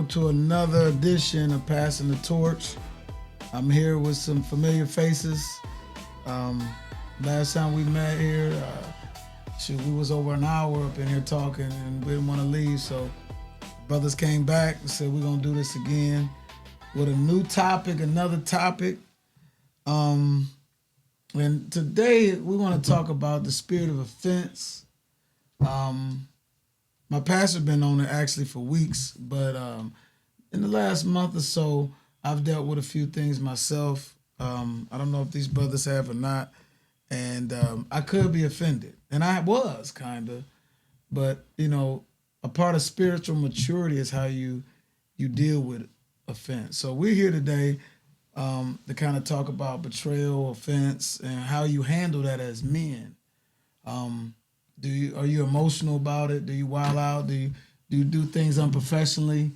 welcome to another edition of Passing the Torch. I'm here with some familiar faces. Last time we met here, we was over an hour up in here talking and we didn't want to leave, so brothers came back and said we're going to do this again with a new topic, another topic. And today we want to talk about the spirit of offense. My pastor's been on it actually for weeks, but in the last month or so, I've dealt with a few things myself. I don't know if these brothers have or not, and I could be offended, and I was kind of, but you know, a part of spiritual maturity is how you deal with offense. So we're here today to kind of talk about betrayal, offense, and how you handle that as men. Are you emotional about it? Do you wild out? Do you do things unprofessionally?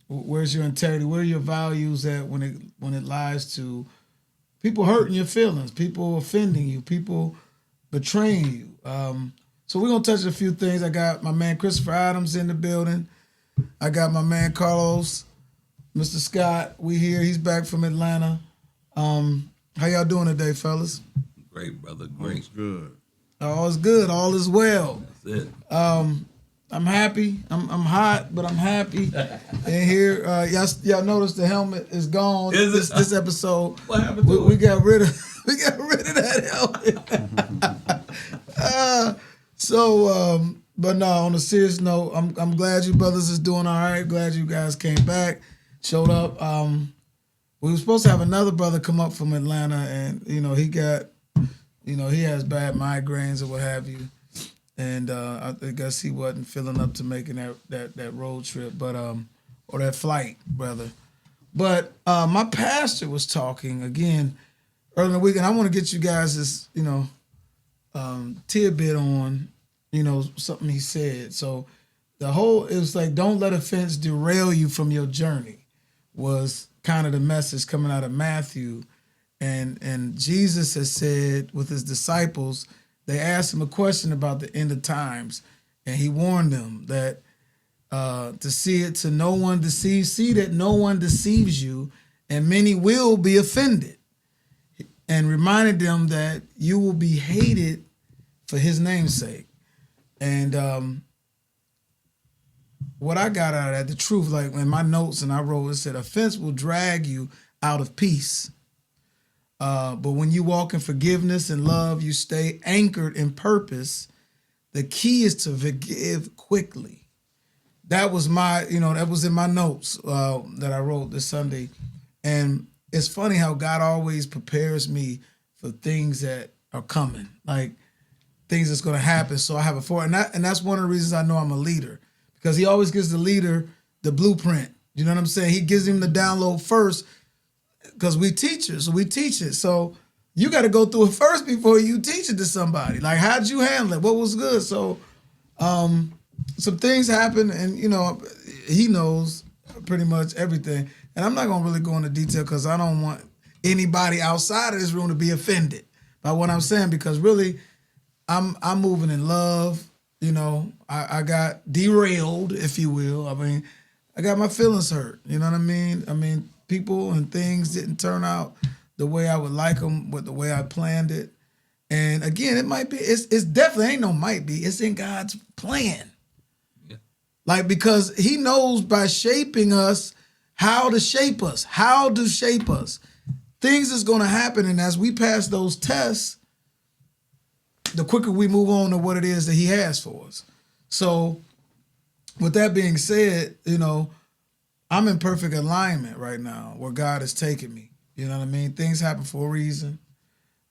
Where's your integrity? Where are your values at when it lies to people hurting your feelings, people offending you, people betraying you? So we're gonna touch a few things. I got my man Christopher Adams in the building. I got my man Carlos, Mr. Scott. We here. He's back from Atlanta. How y'all doing today, fellas? Great, brother. Great. All's good. All is good. All is well. That's it. I'm happy. I'm hot, but I'm happy. And here, y'all notice the helmet is gone. Is it? This episode? What happened to we it? got rid of that helmet. But no. On a serious note, I'm glad you brothers is doing all right. Glad you guys came back, showed up. We were supposed to have another brother come up from Atlanta, and he got. He has bad migraines or what have you. And I guess he wasn't feeling up to making that road trip, but or that flight, brother. But my pastor was talking again earlier in the week, and I want to get you guys this, tidbit on, something he said. So it was like, don't let offense derail you from your journey, was kind of the message coming out of Matthew. And Jesus has said with his disciples, they asked him a question about the end of times, and he warned them that see that no one deceives you, and many will be offended, and reminded them that you will be hated for his name's sake. And what I got out of that, the truth, like in my notes, and I wrote, it said, offense will drag you out of peace. But when you walk in forgiveness and love, you stay anchored in purpose. The key is to forgive quickly. That was that was in my notes that I wrote this Sunday. And it's funny how God always prepares me for things that are coming, like things that's going to happen. So I have a foresight. And that's one of the reasons I know I'm a leader, because he always gives the leader the blueprint. You know what I'm saying? He gives him the download first, because we teachers, so we teach it. So you got to go through it first before you teach it to somebody. Like, how'd you handle it? What was good? So some things happen, and, he knows pretty much everything. And I'm not going to really go into detail because I don't want anybody outside of this room to be offended by what I'm saying, because really I'm moving in love. I got derailed, if you will. I mean, I got my feelings hurt. You know what I mean? People and things didn't turn out the way I would like them, with the way I planned it. And again, it's definitely ain't no might be. It's in God's plan. Yeah. Like, because he knows by shaping us how to shape us. Things is going to happen. And as we pass those tests, the quicker we move on to what it is that he has for us. So with that being said, I'm in perfect alignment right now where God has taken me. You know what I mean? Things happen for a reason.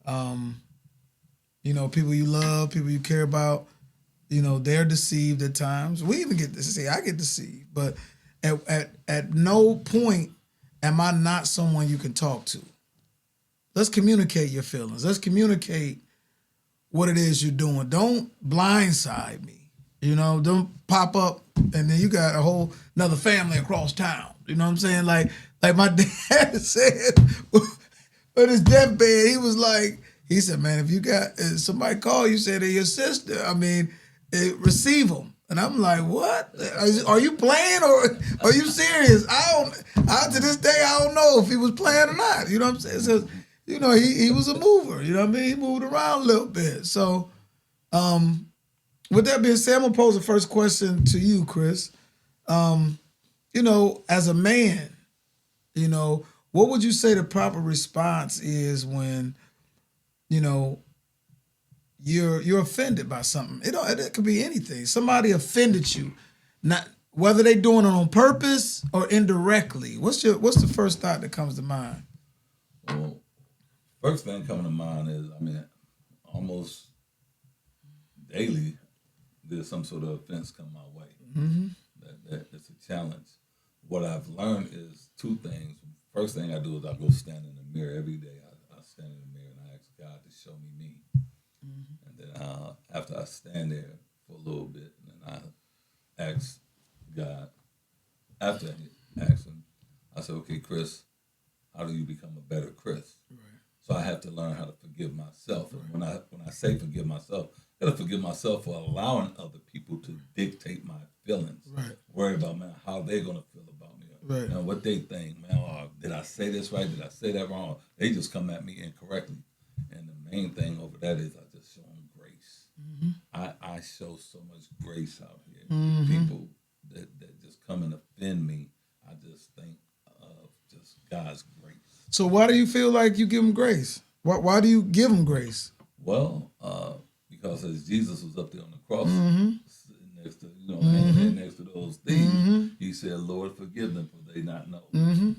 People you love, people you care about, they're deceived at times. We even get to see, I get deceived. But at no point am I not someone you can talk to. Let's communicate your feelings. Let's communicate what it is you're doing. Don't blindside me. Don't pop up and then you got a whole another family across town. You know what I'm saying? Like my dad said on his deathbed, he said, man, if you got somebody call you, say they're your sister, receive them. And I'm like, what? Are you playing or are you serious? To this day, I don't know if he was playing or not. You know what I'm saying? So, you know, he was a mover. You know what I mean? He moved around a little bit. So, with that being said, I'm going to pose the first question to you, Chris. You know, as a man, you know, what would you say the proper response is when, you know, you're offended by something? It could be anything. Somebody offended you, not whether they doing it on purpose or indirectly. What's the first thought that comes to mind? Well, first thing coming to mind is, I mean, almost daily there's some sort of offense come my way. Mm-hmm. That it's a challenge. What I've learned is two things. First thing I do is I go stand in the mirror every day. I stand in the mirror and I ask God to show me. Mm-hmm. And then after I stand there for a little bit, and then I ask God, after I ask him, I say, okay, Chris, how do you become a better Chris? Right. So I have to learn how to forgive myself. Right. And when I say forgive myself, I gotta forgive myself for allowing other people to dictate my feelings. Right. Worry about, man, how they're gonna feel about me. Right. And what they think, man, did I say this right? Did I say that wrong? They just come at me incorrectly. And the main thing over that is I just show them grace. Mm-hmm. I show so much grace out here. Mm-hmm. People that just come and offend me, I just think of just God's grace. So why do you feel like you give them grace? Why do you give them grace? Well, because as Jesus was up there on the cross, mm-hmm. sitting next to, hanging next to those thieves, mm-hmm. he said, Lord, forgive them for they not know. Mm-hmm.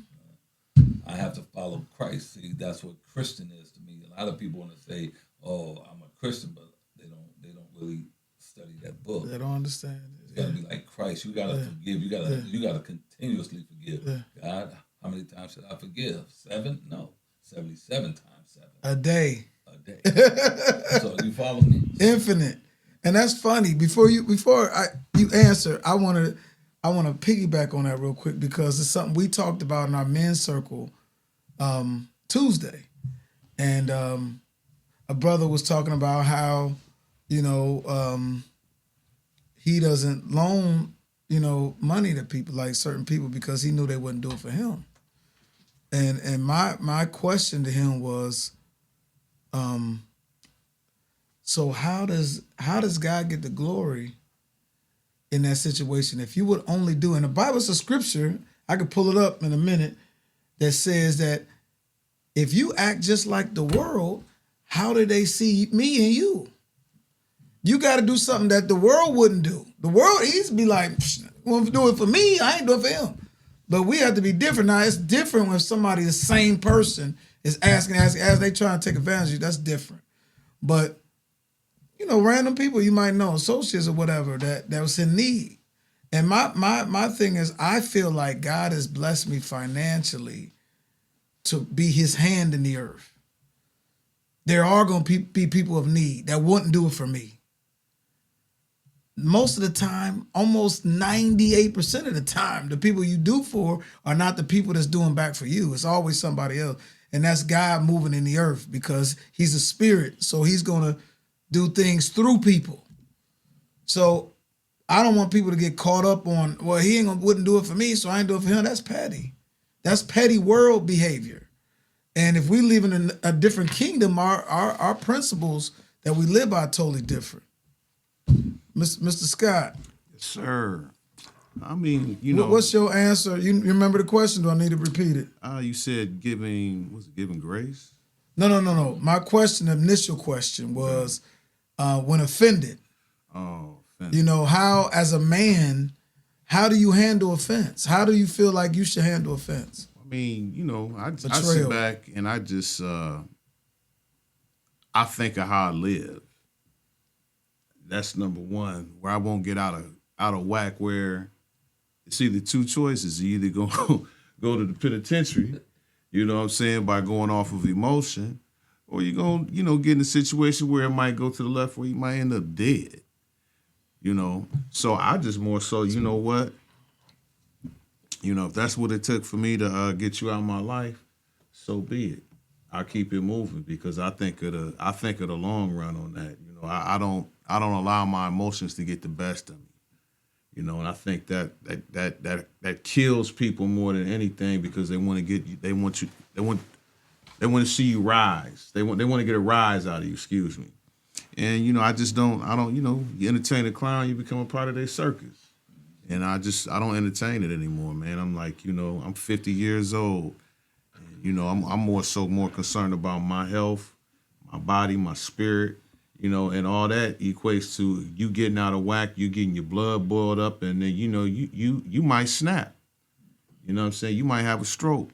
I have to follow Christ. See, that's what Christian is to me. A lot of people want to say, oh, I'm a Christian, but they don't really study that book. They don't understand it. It's got to be like Christ. You got to forgive. You got to continuously forgive. Yeah. God, how many times should I forgive? 7? No. 77 times 7. A day. So you follow me? Infinite. And that's funny. Before you answer, I want to piggyback on that real quick because it's something we talked about in our men's circle Tuesday. And a brother was talking about how, he doesn't loan, money to people, like certain people, because he knew they wouldn't do it for him. And my question to him was, so how does God get the glory in that situation? If you would only do, and the Bible's a scripture, I could pull it up in a minute, that says that if you act just like the world, how do they see me and you? You got to do something that the world wouldn't do. The world needs to be like, want to do it for me, I ain't doing it for him. But we have to be different. Now, it's different when somebody, the same person, is asking as they try to take advantage of you. That's different. But, random people you might know, associates or whatever, that was in need. And my thing is, I feel like God has blessed me financially to be his hand in the earth. There are going to be people of need that wouldn't do it for me. Most of the time, almost 98% of the time, the people you do for are not the people that's doing back for you. It's always somebody else. And that's God moving in the earth because he's a spirit. So he's going to do things through people. So I don't want people to get caught up on, well, he wouldn't do it for me, so I ain't do it for him. That's petty. That's petty world behavior. And if we live in a different kingdom, our principles that we live by are totally different. Mr. Scott. Yes, sir. I mean, What's your answer? You remember the question? Do I need to repeat it? You said giving grace? No. My initial question was when offended. Oh, offended. How, as a man, how do you handle offense? How do you feel like you should handle offense? I mean, I sit back and I just, I think of how I live. That's number one, where I won't get out of whack, where it's either two choices. You either go to the penitentiary, you know what I'm saying, by going off of emotion, or you're going to, get in a situation where it might go to the left where you might end up dead, So I just more so, you know what? If that's what it took for me to get you out of my life, so be it. I'll keep it moving because I think of the long run on that. I don't allow my emotions to get the best of me. You know, and I think that kills people more than anything because they want to get you, they want to see you rise. They want to get a rise out of you, excuse me. And, you know, I don't, you know, you entertain a clown, you become a part of their circus. And I don't entertain it anymore, man. I'm like, you know, I'm 50 years old. And, you know, I'm more concerned about my health, my body, my spirit, you know, and all that equates to you getting out of whack, you getting your blood boiled up, and then, you know, you might snap. You know what I'm saying? You might have a stroke,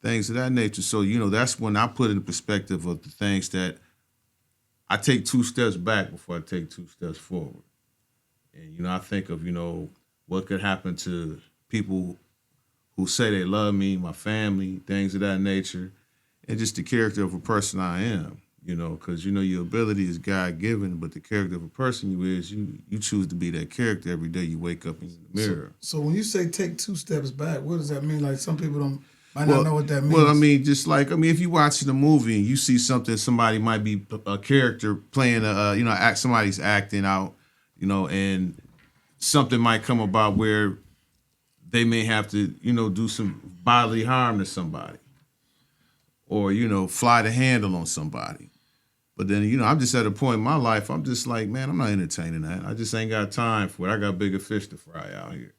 things of that nature. So, you know, that's when I put in perspective of the things that I take 2 steps back before I take 2 steps forward. And, you know, I think of, you know, what could happen to people who say they love me, my family, things of that nature, and just the character of a person I am, you know, because, you know, your ability is God-given, but the character of a person you is, you choose to be that character every day you wake up in the mirror. So when you say take 2 steps back, what does that mean? Like some people might not know what that means. Well, I mean, if you watching a movie and you see something, somebody might be a character playing, you know, somebody's acting out, you know, and something might come about where they may have to, you know, do some bodily harm to somebody or, you know, fly the handle on somebody. But then, you know, I'm just at a point in my life, I'm just like, man, I'm not entertaining that. I just ain't got time for it. I got bigger fish to fry out here.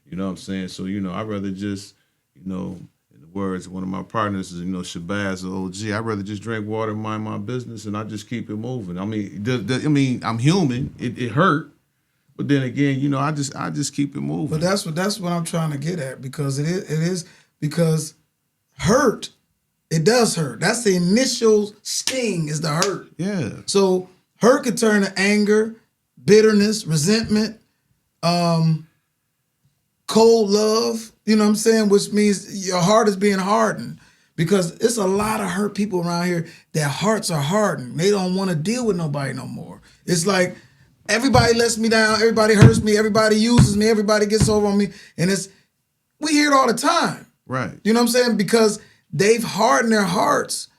You know what I'm saying? So, you know, I'd rather just, you know, in the words of one of my partners is, you know, Shabazz, the OG, I'd rather just drink water and mind my business and I just keep it moving. I mean, I'm human. It hurt. But then again, you know, I just keep it moving. But that's what I'm trying to get at because it is because hurt, it does hurt. That's the initial sting is the hurt. Yeah. So hurt could turn to anger, bitterness, resentment, cold love, you know what I'm saying? Which means your heart is being hardened because it's a lot of hurt people around here that hearts are hardened. They don't want to deal with nobody no more. It's like, everybody lets me down. Everybody hurts me. Everybody uses me. Everybody gets over on me. And we hear it all the time. Right. You know what I'm saying? Because they've hardened their hearts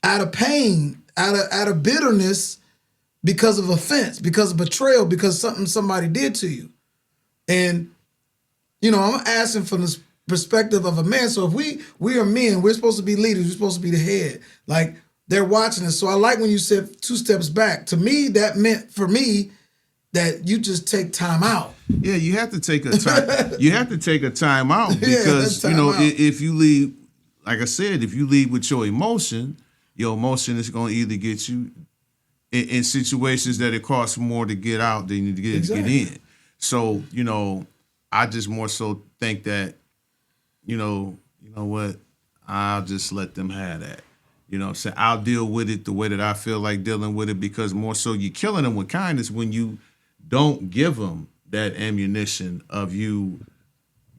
out of pain, out of bitterness because of offense, because of betrayal, because somebody did to you. And, you know, I'm asking from this perspective of a man. So if we are men, we're supposed to be leaders. We're supposed to be the head. Like, they're watching us. So I like when you said 2 steps back. To me, that meant for me that you just take time out. Yeah, you have to take a time. You have to take a time out because time you know out. if you leave, like I said, if you leave with your emotion is going to either get you in situations that it costs more to get out than you get in. So you know, I just more so think that you know what, I'll just let them have that. You know what I'm saying? I'll deal with it the way that I feel like dealing with it because more so you're killing them with kindness when you don't give them that ammunition of you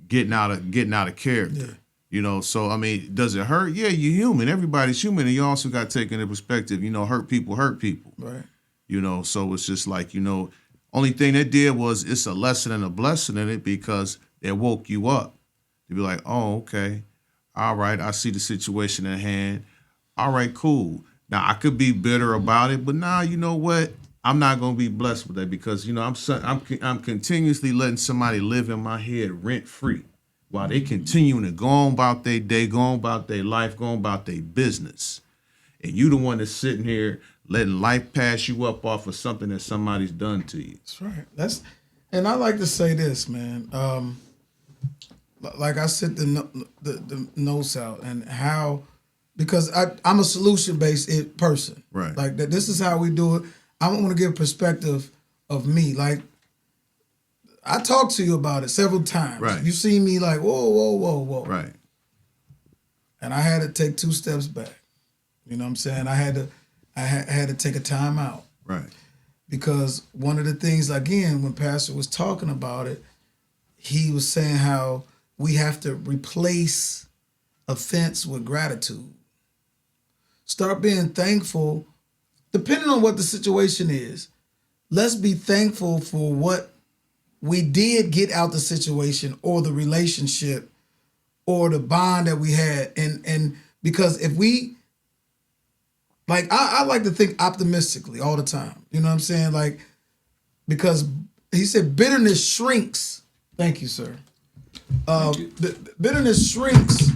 getting out of character. Yeah. You know, so I mean, does it hurt? Yeah, you're human. Everybody's human, and you also got to take into perspective, you know, hurt people. Right. You know, so it's just like, you know, only thing they did was it's a lesson and a blessing in it because it woke you up to be like, oh, okay, all right, I see the situation at hand. All right, cool. Now I could be bitter about it, but now you know what? I'm not gonna be blessed with that because you know I'm continuously letting somebody live in my head rent free while they continuing to go on about their day, go on about their life, go on about their business, and you the one that's sitting here letting life pass you up off of something that somebody's done to you. That's right. And I like to say this, man. Like I set the notes out and how. Because I'm a solution-based person. Right. Like, that. This is how we do it. I want to give a perspective of me. Like, I talked to you about it several times. Right. You see me like, whoa. Right. And I had to take 2 steps back. You know what I'm saying? I had to take a time out. Right. Because one of the things, again, when Pastor was talking about it, he was saying how we have to replace offense with gratitude. Start being thankful, depending on what the situation is. Let's be thankful for what we did get out the situation or the relationship or the bond that we had. And because if we, like, I like to think optimistically all the time. You know what I'm saying? Like, because he said bitterness shrinks. Thank you, sir. Bitterness shrinks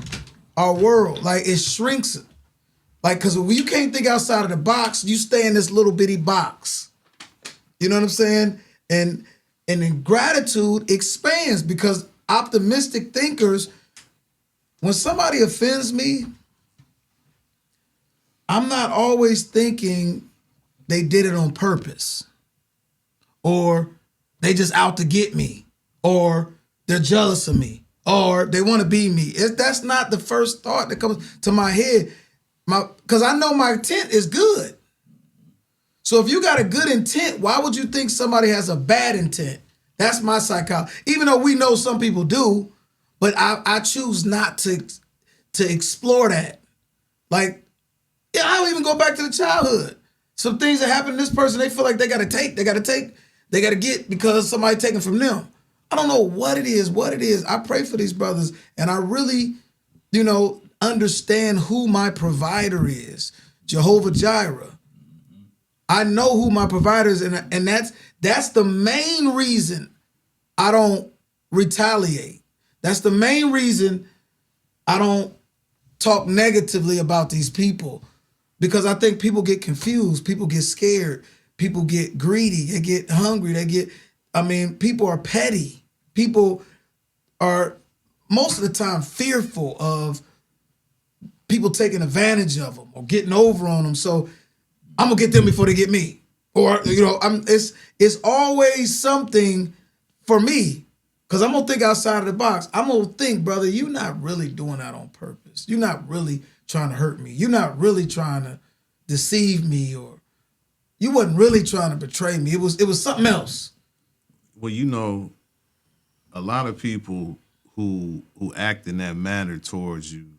our world. Like it shrinks it. Like, because when you can't think outside of the box, you stay in this little bitty box. You know what I'm saying? And then gratitude expands because optimistic thinkers, when somebody offends me, I'm not always thinking they did it on purpose or they just out to get me or they're jealous of me or they want to be me. That's not the first thought that comes to my head. Because I know my intent is good. So if you got a good intent, why would you think somebody has a bad intent? That's my psychology. Even though we know some people do, but I choose not to explore that. Like, yeah, I don't even go back to the childhood. Some things that happen to this person, they feel like they got to get because somebody taking from them. I don't know what it is. I pray for these brothers, and I really, understand who my provider is. Jehovah Jireh. I know who my provider is, and that's the main reason I don't retaliate. That's the main reason I don't talk negatively about these people, because I think people get confused, people get scared, people get greedy, they get hungry, people are petty. People are most of the time fearful of people taking advantage of them or getting over on them. So I'm gonna get them before they get me. Or it's always something for me, because I'm gonna think outside of the box. I'm gonna think, brother, you're not really doing that on purpose. You're not really trying to hurt me. You're not really trying to deceive me, or you wasn't really trying to betray me. It was something else. Well, a lot of people who act in that manner towards you,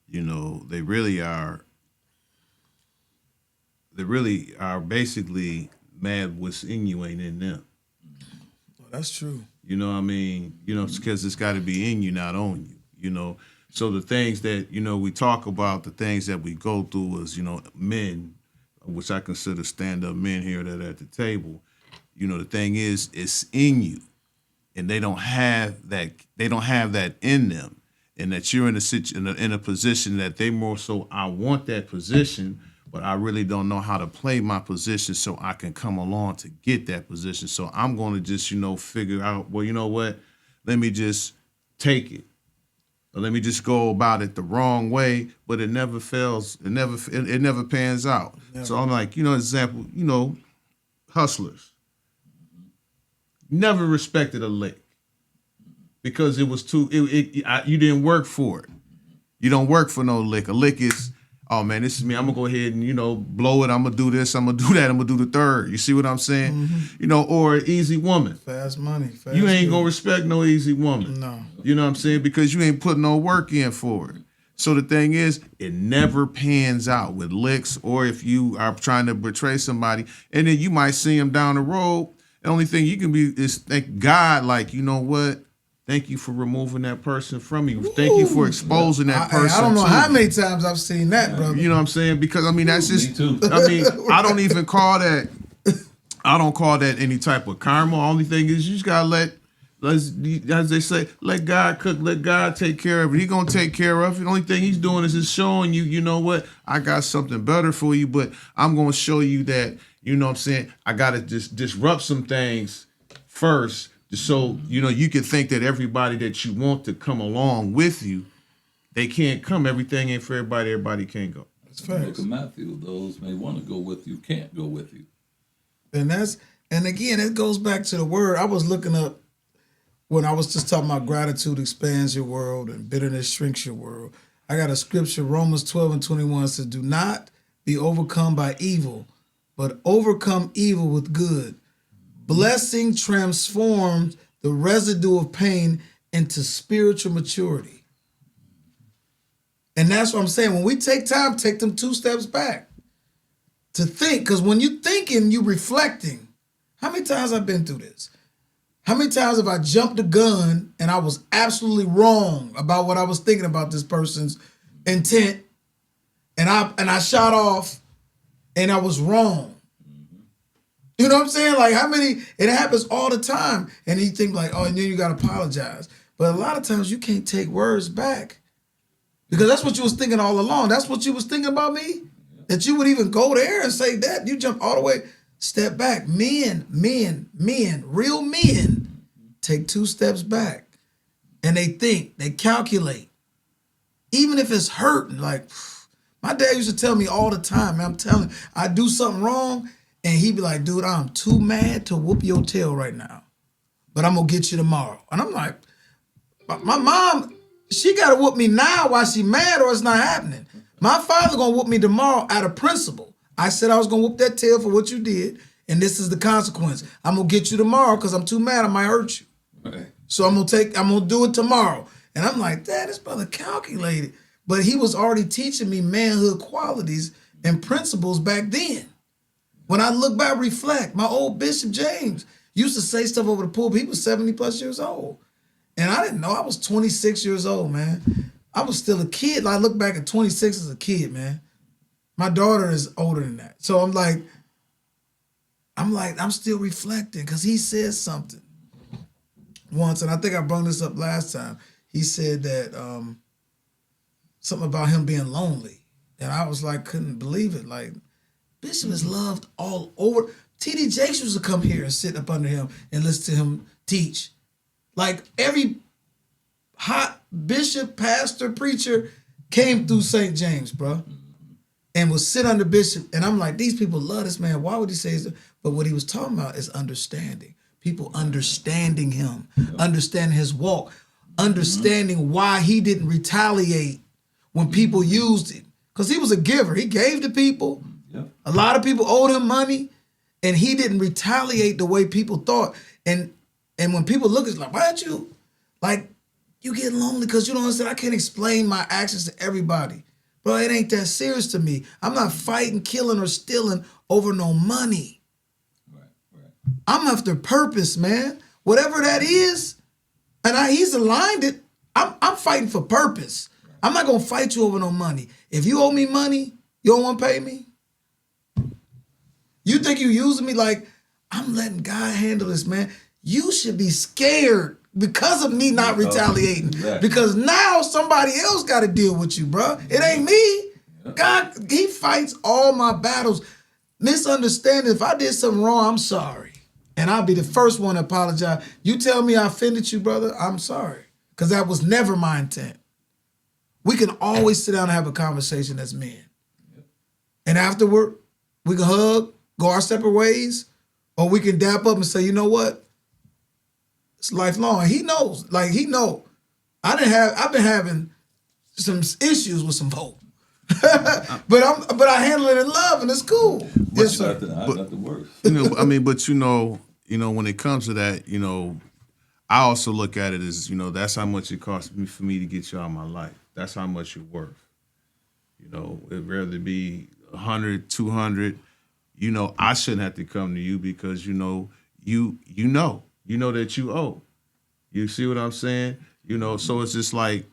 they really are basically mad what's in you ain't in them. Well, that's true. You know what I mean? Because it's got to be in you, not on you, So the things that, we talk about, the things that we go through as, men, which I consider stand-up men here that are at the table, the thing is, it's in you. And they don't have that in them. And that you're in a position that they more so, I want that position, but I really don't know how to play my position so I can come along to get that position. So I'm going to just, figure out, well, you know what? Let me just take it. Or let me just go about it the wrong way, but it never fails. It never pans out. Never. So I'm like, example, hustlers. Never respected a lick. Because it was you didn't work for it. You don't work for no lick. A lick is, oh man, this is me. I'm gonna go ahead and blow it. I'm gonna do this. I'm gonna do that. I'm gonna do the third. You see what I'm saying? Mm-hmm. Or an easy woman. Fast money. You ain't gonna respect no easy woman. No. You know what I'm saying? Because you ain't putting no work in for it. So the thing is, it never pans out with licks, or if you are trying to betray somebody, and then you might see them down the road. The only thing you can be is thank God, like, you know what? Thank you for removing that person from you. Thank you for exposing that person. I don't know how many times I've seen that, brother. You know what I'm saying? Because that's just. Me too. I don't even call that. I don't call that any type of karma. Only thing is, you just gotta as they say, let God cook, let God take care of it. He gonna take care of it. The only thing he's doing is just showing you, you know what? I got something better for you, but I'm gonna show you that. You know what I'm saying? I gotta just disrupt some things first. So, you can think that everybody that you want to come along with you, they can't come. Everything ain't for everybody. Everybody can't go. That's facts. Look at Matthew. Those may want to go with you, can't go with you. And again, it goes back to the word. I was looking up when I was just talking about gratitude expands your world and bitterness shrinks your world. I got a scripture, Romans 12:21 says, do not be overcome by evil, but overcome evil with good. Blessing transforms the residue of pain into spiritual maturity. And that's what I'm saying. When we take time, take them 2 steps back to think. Because when you're thinking, you're reflecting. How many times I've been through this? How many times have I jumped the gun and I was absolutely wrong about what I was thinking about this person's intent, and I shot off and I was wrong. You know what I'm saying? Like how many, it happens all the time. And you think like, oh, and then you got to apologize. But a lot of times you can't take words back. Because that's what you was thinking all along. That's what you was thinking about me? That you would even go there and say that. You jump all the way, step back. Men, real men take 2 steps back. And they think, they calculate. Even if it's hurting, like, my dad used to tell me all the time, man, I'm telling you, I do something wrong, and he'd be like, dude, I'm too mad to whoop your tail right now, but I'm going to get you tomorrow. And I'm like, my mom, she got to whoop me now while she mad or it's not happening. My father going to whoop me tomorrow out of principle. I said I was going to whoop that tail for what you did, and this is the consequence. I'm going to get you tomorrow because I'm too mad I might hurt you. Right. So I'm going to do it tomorrow. And I'm like, Dad, this brother calculated. But he was already teaching me manhood qualities and principles back then. When I look back, reflect, my old Bishop James used to say stuff over the pulpit. He was 70 plus years old. And I didn't know. I was 26 years old, man. I was still a kid. I look back at 26 as a kid, man. My daughter is older than that. So I'm still reflecting because he said something once. And I think I brought this up last time. He said that something about him being lonely. And I was like, couldn't believe it. Like, Bishop is loved all over. T.D. Jakes used to come here and sit up under him and listen to him teach. Like, every hot bishop, pastor, preacher came through St. James, bro, and would sit under Bishop. And I'm like, these people love this man. Why would he say this? But what he was talking about is understanding. People understanding him, understanding his walk, understanding why he didn't retaliate when people used him. Because he was a giver. He gave to people. Yep. A lot of people owed him money, and he didn't retaliate the way people thought. And when people look, it's like, why don't you, like, you get lonely because you don't understand. I can't explain my actions to everybody. Bro, it ain't that serious to me. I'm not fighting, killing, or stealing over no money. Right. I'm after purpose, man. Whatever that is, and he's aligned it. I'm fighting for purpose. I'm not gonna fight you over no money. If you owe me money, you don't want to pay me. You think you using me? Like, I'm letting God handle this, man. You should be scared because of me not retaliating. Exactly. Because now somebody else got to deal with you, bro. It ain't me. God, he fights all my battles. Misunderstanding. If I did something wrong, I'm sorry. And I'll be the first one to apologize. You tell me I offended you, brother, I'm sorry. Because that was never my intent. We can always sit down and have a conversation as men. And afterward, we can hug, go our separate ways, or we can dap up and say, you know what? It's lifelong. And he knows. Like, he know. I've been having some issues with some folk. but I handle it in love and it's cool. Yes, sir. Not the worst. But when it comes to that, I also look at it as, that's how much it costs me for me to get you out of my life. That's how much you're worth. It'd rather be 100, 200. I shouldn't have to come to you because you know that you owe. You see what I'm saying? So it's just like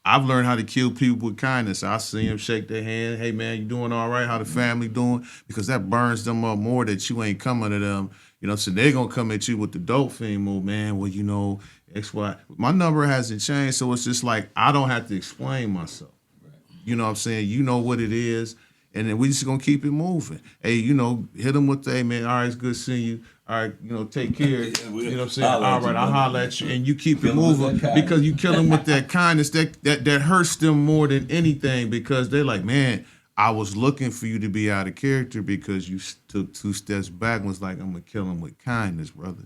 I've learned how to kill people with kindness. I see them shake their hand. Hey man, you doing all right? How the family doing? Because that burns them up more that you ain't coming to them. So they're gonna come at you with the dope fiend move, man. Well, X, Y. My number hasn't changed, so it's just like I don't have to explain myself. Right. You know what I'm saying? You know what it is, and then we just gonna keep it moving. Hey, hit them with, hey man, all right, it's good seeing you. All right, take care. You know what I'm saying? All right, I'll holler at you, and you keep it moving because you kill them with that kindness that hurts them more than anything because they're like, man, I was looking for you to be out of character because you took 2 steps back and was like, I'm gonna kill him with kindness, brother.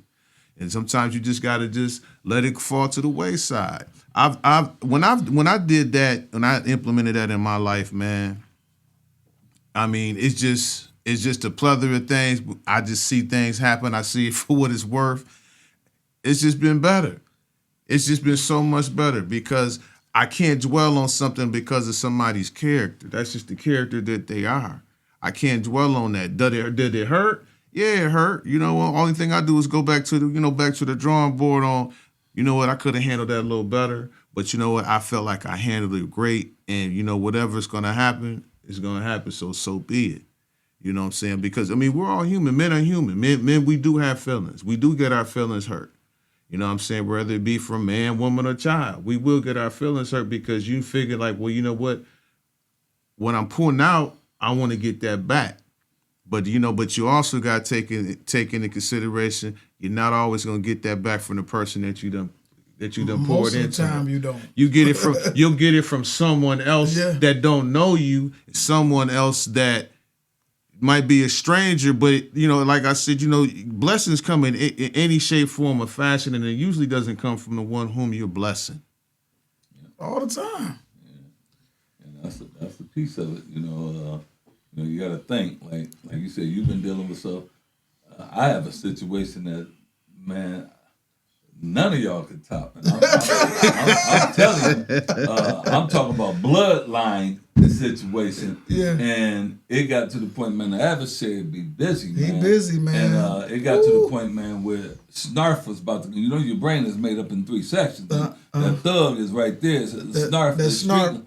And sometimes you just gotta just let it fall to the wayside. When I did that, when I implemented that in my life, man, I mean, it's just a plethora of things. I just see things happen. I see it for what it's worth. It's just been better. It's just been so much better because I can't dwell on something because of somebody's character. That's just the character that they are. I can't dwell on that. Did it hurt? Yeah, it hurt. Only thing I do is go back to the drawing board on, I could have handled that a little better. But you know what? I felt like I handled it great. And whatever's gonna happen is gonna happen. So be it. You know what I'm saying? Because, I mean, we're all human. Men are human. Men, we do have feelings. We do get our feelings hurt. You know what I'm saying? Whether it be from man, woman, or child. We will get our feelings hurt because you figure like, well, you know what? When I'm pulling out, I want to get that back. But, you know, but you also got to take into consideration, you're not always going to get that back from the person that you done poured into. Most of the time you don't. You'll get it from someone else that don't know you, someone else that might be a stranger, but, you know, like I said, you know, blessings come in any shape, form, or fashion, and it usually doesn't come from the one whom you're blessing. All the time. Yeah. And that's the piece of it, you know. You got to think, like you said, you've been dealing with stuff. I have a situation that, man, none of y'all can top. And I'm telling you, I'm talking about bloodline situation. Yeah. And it got to the point, man, the adversary be busy, man. He busy, man. And it got to the point, man, where Snarf was about to, you know, your brain is made up in 3 sections. That thug is right there. Snarf is Snarf.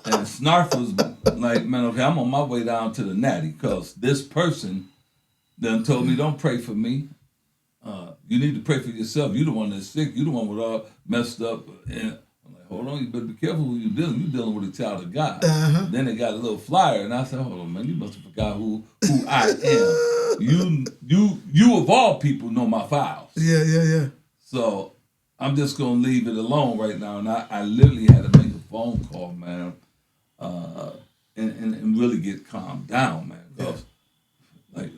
And Snarf was like, man, okay, I'm on my way down to the natty because this person done told me, don't pray for me. You need to pray for yourself. You the one that's sick. You the one with all messed up. And I'm like, hold on, you better be careful who you dealing. You dealing with a child of God. Then they got a little flyer, and I said, hold on, man, you must have forgot who I am. You of all people know my files. Yeah. So I'm just gonna leave it alone right now. And I literally had to make a phone call, man, and really get calmed down, man. Because like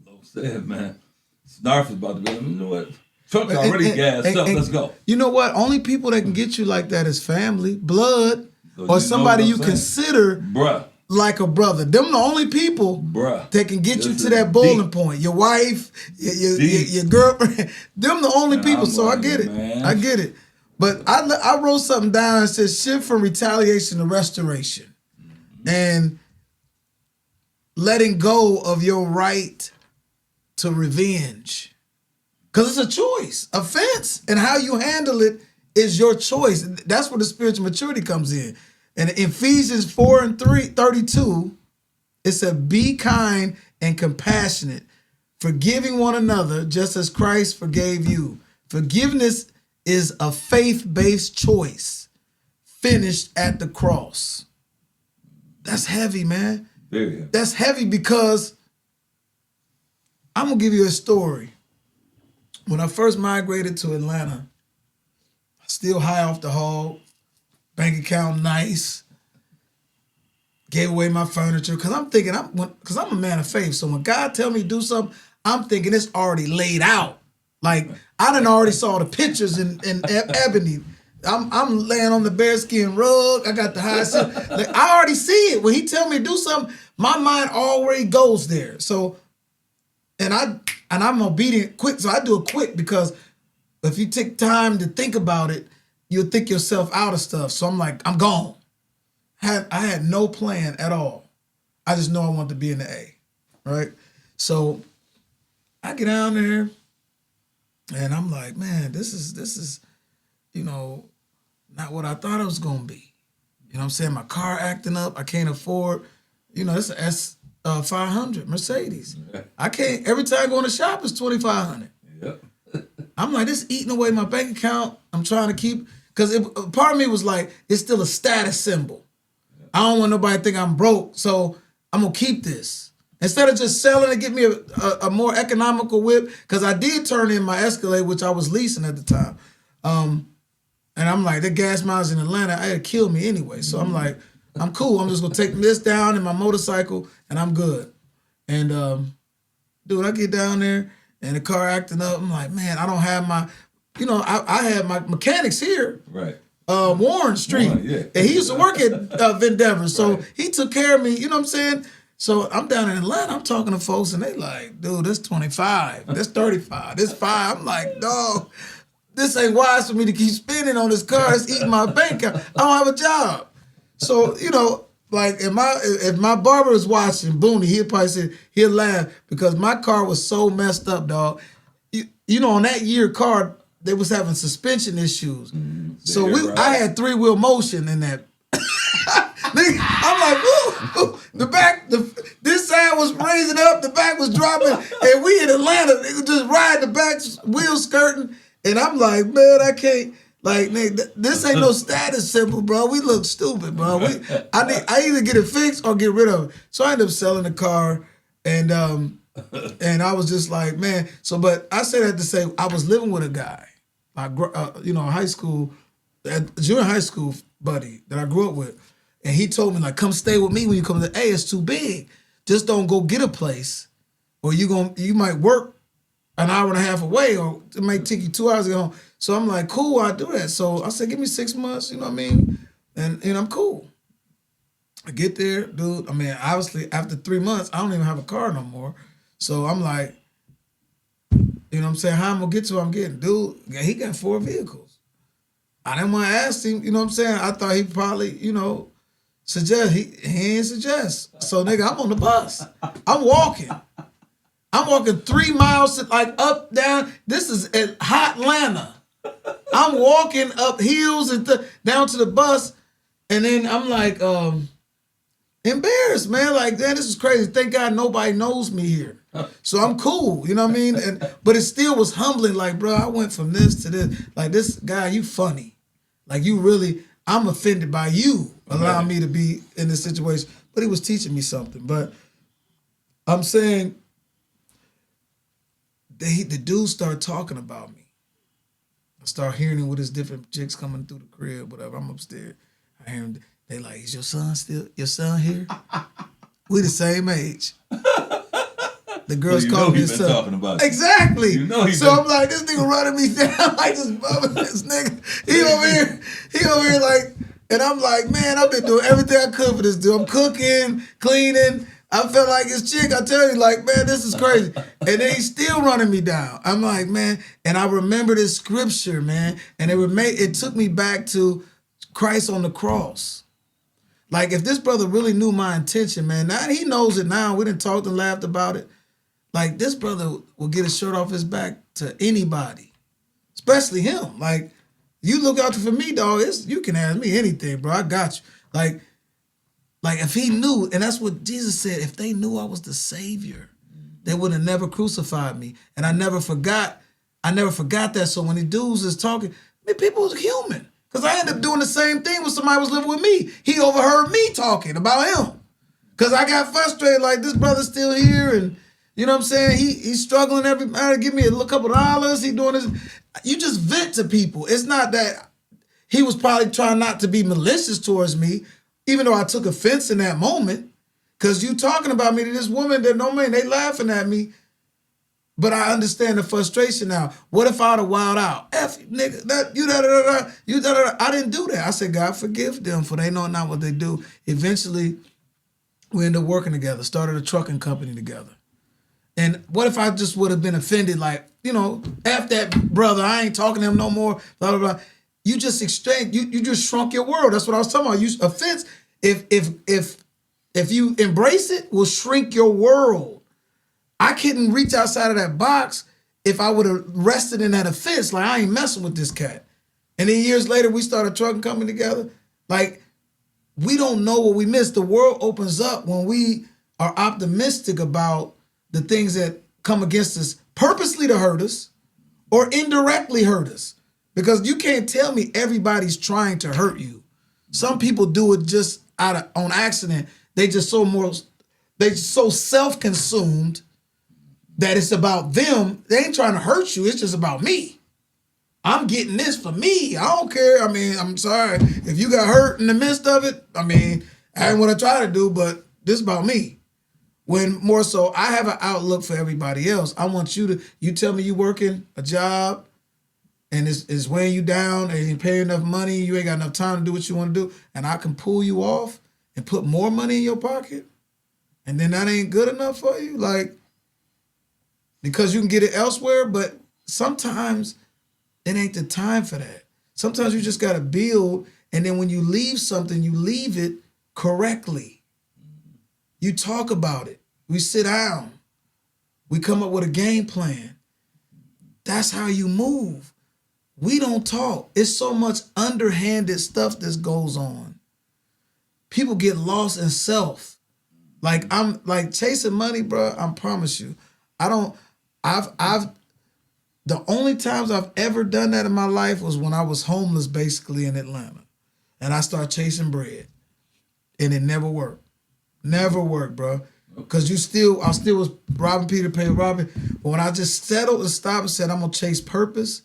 Lo said, man, Snarf is about to be, you know what? Truck already gassed up, let's go. You know what? Only people that can get you like that is family, blood, So or somebody you consider bruh, like a brother. Them the only people that can get you to that boiling point. Your wife, your girlfriend. Them the only people. So like, I get it. Man. I get it. But I wrote something down and said shift from retaliation to restoration. And letting go of your right to revenge. Because it's a choice. Offense and how you handle it is your choice. That's where the spiritual maturity comes in. And in Ephesians 4:32, it said, be kind and compassionate, forgiving one another just as Christ forgave you. Forgiveness is a faith-based choice finished at the cross. That's heavy, man. Very heavy. That's heavy because I'm going to give you a story. When I first migrated to Atlanta, still high off the hog, bank account nice, gave away my furniture because I'm thinking, because I'm a man of faith. So when God tell me to do something, I'm thinking it's already laid out. Like I done already saw the pictures in Ebony. I'm laying on the bearskin rug. I got the high seat. Like I already see it. When he tell me to do something, my mind already goes there. So, and I'm obedient quick. So I do it quick because if you take time to think about it, you'll think yourself out of stuff. So I'm like, I'm gone. I had no plan at all. I just know I want to be in the A, right? So I get down there and I'm like, man, this is, you know, not what I thought it was going to be. You know what I'm saying? My car acting up. I can't afford, you know, it's a S500 Mercedes. I can't, every time I go in the shop, it's $2,500. Yep. I'm like, this eating away my bank account. I'm trying to keep, because part of me was like, it's still a status symbol. I don't want nobody to think I'm broke, so I'm going to keep this. Instead of just selling and get me a more economical whip, because I did turn in my Escalade, which I was leasing at the time. And I'm like, the gas miles in Atlanta, it'd kill me anyway. So I'm like, I'm cool. I'm just going to take this down in my motorcycle, and I'm good. And, dude, I get down there, and the car acting up. I'm like, man, I don't have my, you know, I had my mechanics here. Right. Warren Street. Yeah. And he used to work at Vendever. So he took care of me, you know what I'm saying? So I'm down in Atlanta, I'm talking to folks, and they like, dude, this 25, this 35, this 5. I'm like, dog, this ain't wise for me to keep spending on this car. It's eating my bank account. I don't have a job. So, you know, like if my barber is watching, Booney, he'll probably say, he'll laugh because my car was so messed up, dog. You know, on that year car, they was having suspension issues. So I had 3-wheel motion in that. I'm like, woo! This side was raising up, the back was dropping, and we in Atlanta, nigga, just riding the back wheel skirting, and I'm like, man, I can't. Like, nigga, this ain't no status symbol, bro. We look stupid, bro. I either get it fixed or get rid of it. So I ended up selling the car, and I was just like, man. So, but I say that to say I was living with a guy, high school, junior high school buddy that I grew up with, and he told me like, come stay with me when you come to. Hey, it's too big. Just don't go get a place, or you might work an hour and a half away, or it might take you 2 hours to get home. So I'm like, cool, I'll do that. So I said, give me 6 months, you know what I mean? And I'm cool. I get there, dude. I mean, obviously, after 3 months, I don't even have a car no more. So I'm like, you know what I'm saying? How I'm going to get to where I'm getting? Dude, he got 4 vehicles. I didn't want to ask him, you know what I'm saying? I thought he'd probably, suggest. He ain't suggest. So, nigga, I'm on the bus. I'm walking 3 miles, like up, down. This is at hot Atlanta. I'm walking up hills and down to the bus, and then I'm like, embarrassed, man. Like, man, this is crazy. Thank God nobody knows me here. So I'm cool, you know what I mean? But it still was humbling, like, bro, I went from this to this. Like, this guy, you funny. Like, you really, I'm offended by you allowing me to be in this situation. But he was teaching me something. But I'm saying, the dude started talking about me. I start hearing him with his different chicks coming through the crib, whatever. I'm upstairs. I hear him. They like, is your son here? We the same age. The girls call me his son. Talking about exactly. So I'm like, this nigga running me down like this bumming this nigga. He over here like, and I'm like, man, I've been doing everything I could for this dude. I'm cooking, cleaning. I felt like his chick. I tell you, like, man, this is crazy. And then he's still running me down. I'm like, man, and I remember this scripture, man, and it took me back to Christ on the cross. Like, if this brother really knew my intention, man, now he knows it now. We done talked and laughed about it. Like, this brother will get his shirt off his back to anybody, especially him. Like, you look out for me, dog. You can ask me anything, bro. I got you. Like if he knew, and that's what Jesus said, if they knew I was the Savior, they would have never crucified me. And I never forgot that. So when the dudes is talking, man, people was human. Because I ended up doing the same thing when somebody was living with me. He overheard me talking about him. Because I got frustrated, like, this brother's still here, and you know what I'm saying? He's struggling every night. Give me a couple dollars. He doing this. You just vent to people. It's not that he was probably trying not to be malicious towards me, even though I took offense in that moment. Because you talking about me to this woman that no man, they laughing at me. But I understand the frustration now. What if I'd have wild out? F nigga, I didn't do that. I said, God, forgive them, for they know not what they do. Eventually, we ended up working together, started a trucking company together. And what if I just would have been offended, like, F that brother, I ain't talking to him no more, blah, blah, blah. You just you just shrunk your world. That's what I was talking about. Offense, if you embrace it, will shrink your world. I couldn't reach outside of that box if I would have rested in that offense. Like, I ain't messing with this cat. And then years later, we started trucking company together. Like, we don't know what we missed. The world opens up when we are optimistic about the things that come against us purposely to hurt us or indirectly hurt us. Because you can't tell me everybody's trying to hurt you. Some people do it just on accident. They so self-consumed that it's about them. They ain't trying to hurt you. It's just about me. I'm getting this for me. I don't care. I mean, I'm sorry. If you got hurt in the midst of it, I mean, I ain't what I try to do, but this is about me. When more so, I have an outlook for everybody else. I want you tell me you working a job and it's weighing you down and you pay enough money, you ain't got enough time to do what you want to do, and I can pull you off and put more money in your pocket, and then that ain't good enough for you? Like, because you can get it elsewhere, but sometimes it ain't the time for that. Sometimes you just got to build, and then when you leave something, you leave it correctly. You talk about it. We sit down. We come up with a game plan. That's how you move. We don't talk. It's so much underhanded stuff that goes on. People get lost in self. Like I'm like chasing money, bro. I promise you, I don't. I've the only times I've ever done that in my life was when I was homeless, basically in Atlanta, and I started chasing bread, and it never worked. Never worked, bro. Cause I still was robbing Peter, pay Robin. But when I just settled and stopped and said I'm gonna chase purpose,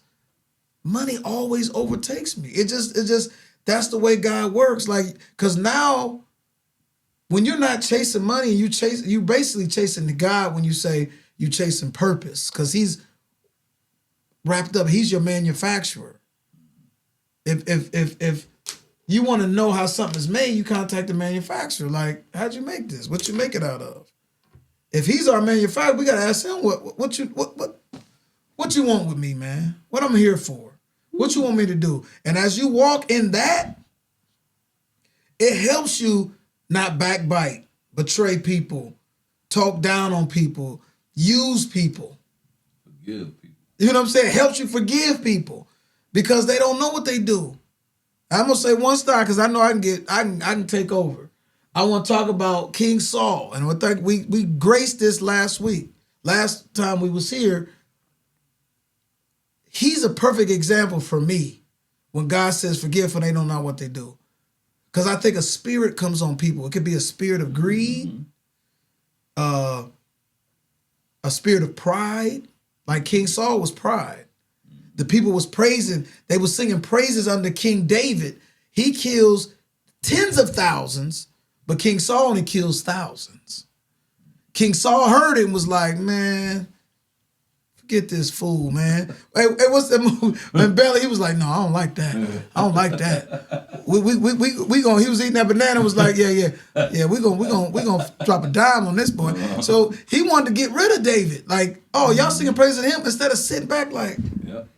money always overtakes me. It just that's the way God works. Like, cause now when you're not chasing money, you basically chasing the God when you say you chasing purpose, cause He's wrapped up. He's your manufacturer. If you want to know how something is made, you contact the manufacturer. Like, how'd you make this? What you make it out of? If he's our manufacturer, we gotta ask him what you want with me, man. What I'm here for. What you want me to do? And as you walk in that, it helps you not backbite, betray people, talk down on people, use people. Forgive people. You know what I'm saying? It helps you forgive people because they don't know what they do. I'm gonna say one star because I know I can take over. I want to talk about King Saul, and we graced this last week. Last time we was here, he's a perfect example for me when God says forgive for they don't know what they do. Because I think a spirit comes on people. It could be a spirit of greed, a spirit of pride. Like King Saul was pride. The people was praising, they was singing praises under King David. He kills tens of thousands, but King Saul only kills thousands. King Saul heard it and was like, man, forget this fool, man. Hey, what's that movie? When Belly, he was like, no, I don't like that. I don't like that. We gonna, he was eating that banana, was like, yeah, we gonna drop a dime on this boy. So he wanted to get rid of David. Like, oh, y'all singing praises to him instead of sitting back like,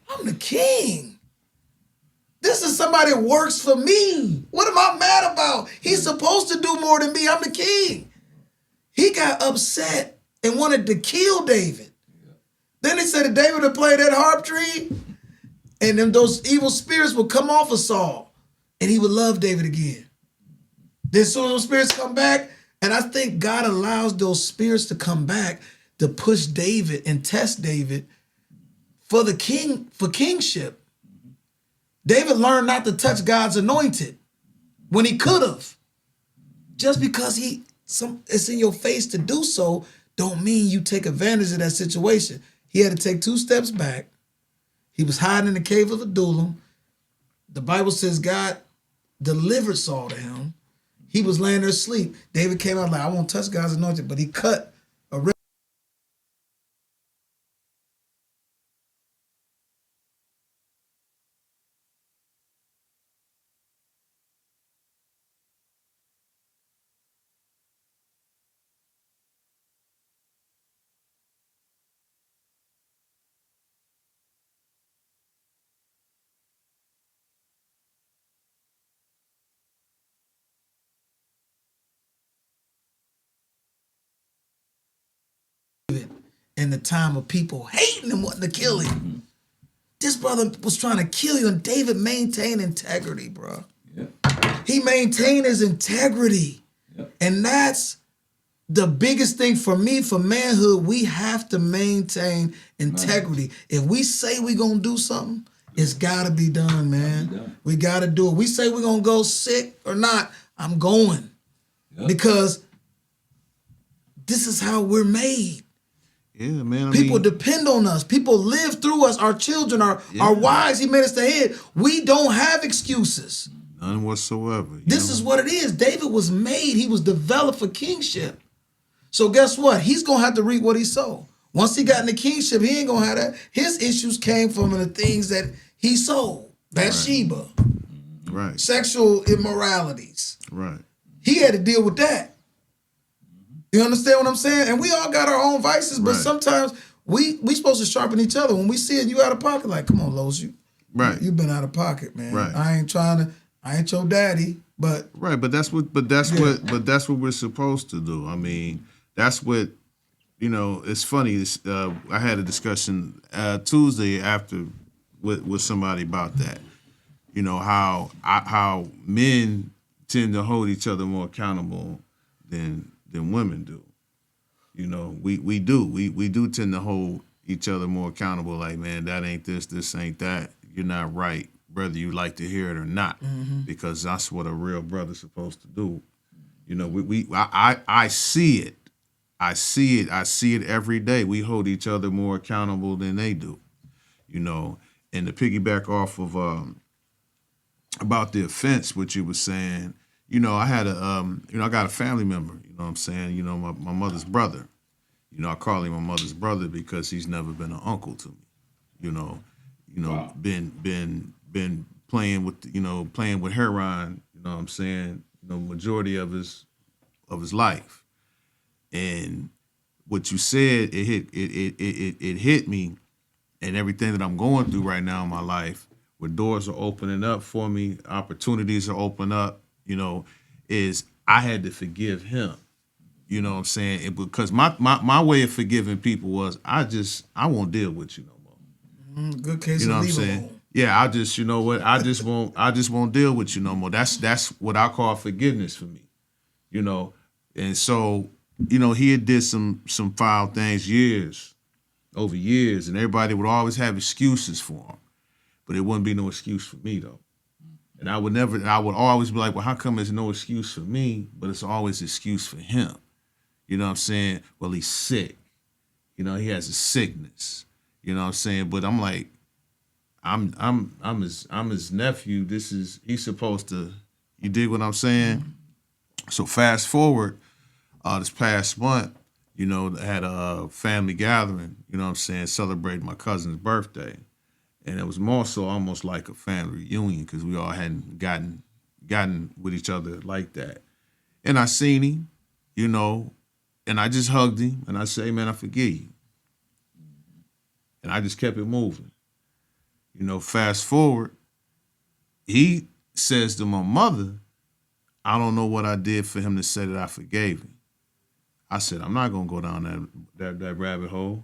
I'm the king. This is somebody that works for me. What am I mad about? He's supposed to do more than me. I'm the king. He got upset and wanted to kill David. Then they said that David would play that harp tree, and then those evil spirits would come off of Saul, and he would love David again. Then soon those spirits come back, and I think God allows those spirits to come back to push David and test David for the king, for kingship. David learned not to touch God's anointed when he could have. Just because it's in your face to do so, don't mean you take advantage of that situation. He had to take 2 steps back. He was hiding in the cave of Adullam. The Bible says God delivered Saul to him. He was laying there asleep. David came out like, I won't touch God's anointed, but he cut a red in the time of people hating him, wanting to kill him. This brother was trying to kill you, and David maintained integrity, bro. Yep. He maintained his integrity. Yep. And that's the biggest thing for me, for manhood. We have to maintain integrity. If we say we're going to do something, it's got to be done, man. We got to do it. We say we're going to go sick or not, I'm going. Yep. Because this is how we're made. Yeah, man. People depend on us. People live through us. Our children, our wives, he made us the head. We don't have excuses. None whatsoever. This is what it is. David was made. He was developed for kingship. So guess what? He's going to have to reap what he sowed. Once he got in the kingship, he ain't going to have that. His issues came from the things that he sold. Bathsheba. Right. Sexual immoralities. Right. He had to deal with that. You understand what I'm saying? And we all got our own vices, but Right. sometimes we supposed to sharpen each other. When we see it, you out of pocket, like, come on, Los, you've been out of pocket, man. Right. I ain't your daddy, but Right, but that's what we're supposed to do. I mean, that's what, it's funny. I had a discussion Tuesday after with somebody about that. How men tend to hold each other more accountable than than women do. You know, we do tend to hold each other more accountable. Like, man, that ain't this ain't that. You're not right, whether you like to hear it or not, because that's what a real brother's supposed to do. You know, I see it. I see it every day. We hold each other more accountable than they do. You know, and to piggyback off of about the offense, what you were saying, you know, I had I got a family member, you know what I'm saying, you know, my mother's brother. You know, I call him my mother's brother because he's never been an uncle to me. You know, Wow. been playing with heroin, you know what I'm saying, you know, majority of his life. And what you said, it hit me, and everything that I'm going through right now in my life, where doors are opening up for me, opportunities are opening up, you know, is I had to forgive him. You know what I'm saying? Because my way of forgiving people was I won't deal with you no more. Good case You know of what I'm leave saying? alone. Yeah, I just, you know what? I just won't deal with you no more. That's what I call forgiveness for me. You know, and so, you know, he had did some foul things over years, and everybody would always have excuses for him, but it wouldn't be no excuse for me though. And I would always be like, well, how come there's no excuse for me, but it's always an excuse for him? You know what I'm saying? Well, he's sick. You know, he has a sickness. You know what I'm saying? But I'm like, I'm his nephew. He's supposed to, you dig what I'm saying? So fast forward, this past month, you know, I had a family gathering, you know what I'm saying, celebrating my cousin's birthday. And it was more so almost like a family reunion because we all hadn't gotten with each other like that. And I seen him, you know, and I just hugged him and I said, hey, man, I forgive you. And I just kept it moving. You know, fast forward, he says to my mother, I don't know what I did for him to say that I forgave him. I said, I'm not gonna go down that rabbit hole.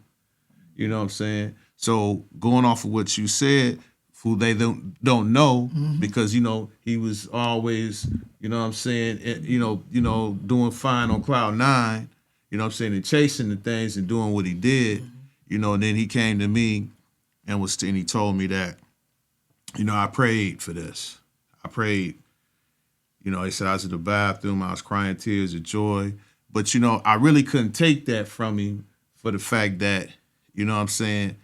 You know what I'm saying? So going off of what you said, who they don't know, because, you know, he was always, you know what I'm saying, doing fine on cloud nine, you know what I'm saying, and chasing the things and doing what he did, you know, and then he came to me and he told me that, you know, I prayed for this. I prayed, you know, he said I was in the bathroom, I was crying tears of joy. But, you know, I really couldn't take that from him for the fact that, you know what I'm saying,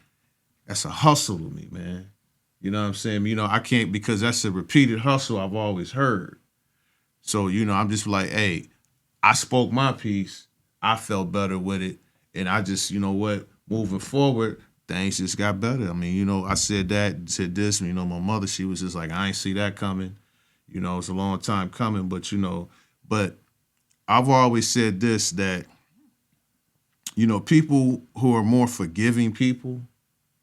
that's a hustle to me, man. You know what I'm saying? You know, I can't, because that's a repeated hustle I've always heard. So, you know, I'm just like, hey, I spoke my piece. I felt better with it. And I just, you know what, moving forward, things just got better. I mean, you know, I said this, and, you know, my mother, she was just like, I ain't see that coming. You know, it's a long time coming, but, you know, I've always said this, that, you know, people who are more forgiving people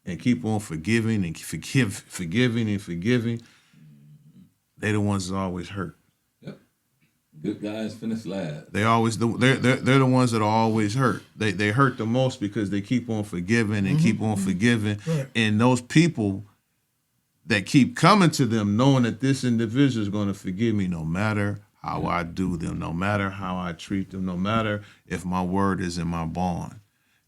and keep on forgiving and forgiving and forgiving, they're the ones that always hurt. Yep. Good guys finish last. They're the ones that are always hurt. They hurt the most because they keep on forgiving and keep on forgiving. Right. And those people that keep coming to them knowing that this individual is going to forgive me no matter how I do them, no matter how I treat them, no matter if my word is in my bond.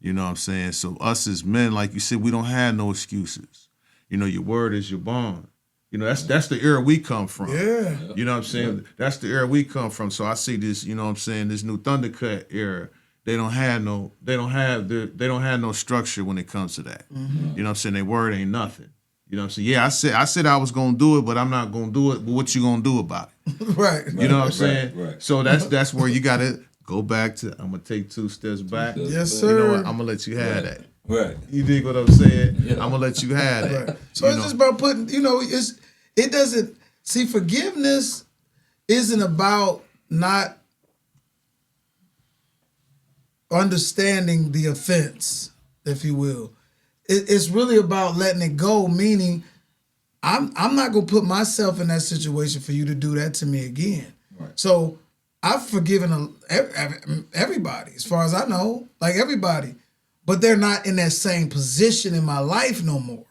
You know what I'm saying? So us as men, like you said, we don't have no excuses. You know, your word is your bond. You know, that's the era we come from. Yeah. You know what I'm saying? Yeah. That's the era we come from. So I see this, you know what I'm saying, this new Thundercut era. They don't have no structure when it comes to that. You know what I'm saying? Their word ain't nothing. You know what I'm saying? Yeah, I said I was gonna do it, but I'm not gonna do it. But what you gonna do about it? Right. You know what I'm saying? Right. So that's where you gotta go back to. I'm gonna take 2 steps back. Yes, You know sir. what? I'm gonna let you have that. Right. You dig what I'm saying? Yeah. I'm gonna let you have that. Right. So it's just about putting, you know, it doesn't, see, forgiveness isn't about not understanding the offense, if you will. It's really about letting it go, meaning I'm not gonna put myself in that situation for you to do that to me again. Right. So I've forgiven everybody, as far as I know, like everybody, but they're not in that same position in my life no more.